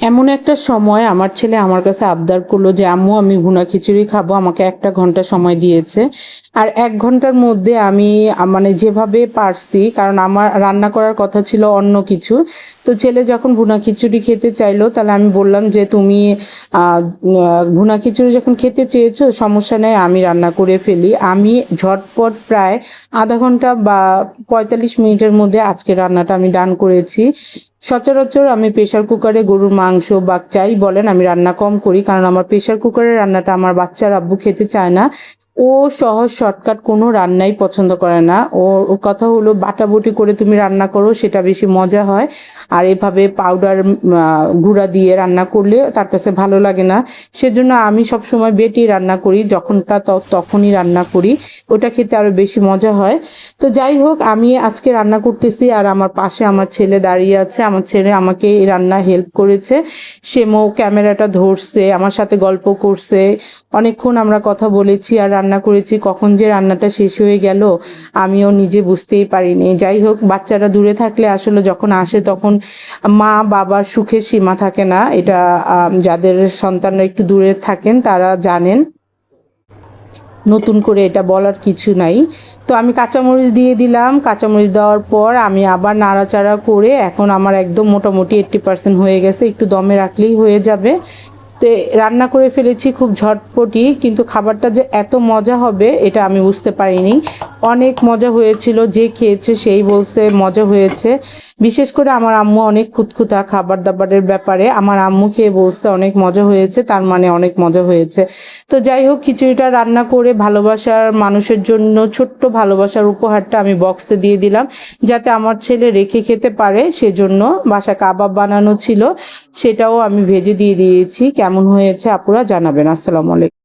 এমন একটা সময় আমার ছেলে আমার কাছে আবদার করলো যে আম্মু আমি ভুনা খিচুড়ি খাবো, আমাকে 1 ঘন্টা সময় দিয়েছে। আর 1 ঘন্টার মধ্যে আমি মানে যেভাবে পারছি, কারণ আমার রান্না করার কথা ছিল অন্য কিছু। তো ছেলে যখন ভুনা খিচুড়ি খেতে চাইলো, তাহলে আমি বললাম যে তুমি ভুনা খিচুড়ি যখন খেতে চেয়েছো সমস্যা নেই, আমি রান্না করে ফেলি। আমি ঝটপট প্রায় আধা ঘন্টা বা 45 মিনিটের মধ্যে আজকে রান্নাটা আমি ডান করেছি। সচরাচর আমি প্রেশার কুকারে গরুর মাংস বা যাই বলেন আমি রান্না কম করি, কারণ আমার প্রেশার কুকারের রান্নাটা আমার বাচ্চার আব্বু খেতে চায় না। ও সহজ শর্টকাট কোনো রান্নাই পছন্দ করে না। ওর কথা হলো বাটাবুটি করে তুমি রান্না করো, সেটা বেশি মজা হয়। আর এভাবে পাউডার গুঁড়া দিয়ে রান্না করলে তার কাছে ভালো লাগে না। সেজন্য আমি সবসময় বেটে রান্না করি, যখনটা তখনই রান্না করি, ওটা খেতে আরও বেশি মজা হয়। তো যাই হোক, আমি আজকে রান্না করতেছি আর আমার পাশে আমার ছেলে দাঁড়িয়ে আছে। আমার ছেলে আমাকে এই রান্না হেল্প করেছে। সেও ক্যামেরাটা ধরছে, আমার সাথে গল্প করছে, অনেকক্ষণ আমরা কথা বলেছি আর রান্না করেছি। কখন যে রান্নাটা শেষ হয়ে গেল আমিও নিজে বুঝতেই পারিনি। যাই হোক, বাচ্চারা দূরে থাকলে আসলে যখন আসে তখন মা বাবার সুখের সীমা থাকে না। এটা যাদের সন্তানরা একটু দূরে থাকেন তারা জানেন, নতুন করে এটা বলার কিছু নাই। তো আমি কাঁচামরিচ দিয়ে দিলাম। কাঁচামরিচ দেওয়ার পর আমি আবার নাড়াচাড়া করে এখন আমার একদম মোটামুটি 80% হয়ে গেছে, একটু দমে রাখলেই হয়ে যাবে। তো রান্না করে ফেলেছি খুব ঝটপটি, কিন্তু খাবারটা যে এত মজা হবে এটা আমি বুঝতে পারিনি। অনেক মজা হয়েছিল, যে খেয়েছে সেই বলছে মজা হয়েছে। বিশেষ করে আমার আম্মু অনেক খুঁতখুঁতা খাবার দাবারের ব্যাপারে। আমার আম্মু খেয়ে বলছে অনেক মজা হয়েছে, তার মানে অনেক মজা হয়েছে। তো যাই হোক, খিচুড়িটা রান্না করে ভালোবাসার মানুষের জন্য ছোট্ট ভালোবাসার উপহারটা আমি বক্সে দিয়ে দিলাম, যাতে আমার ছেলে রেখে খেতে পারে। সেজন্য বাসায় কাবাব বানানো ছিল, সেটাও আমি ভেজে দিয়ে দিয়েছি। কেমন হয়েছে আপুরা জানাবেন। আসসালামু আলাইকুম।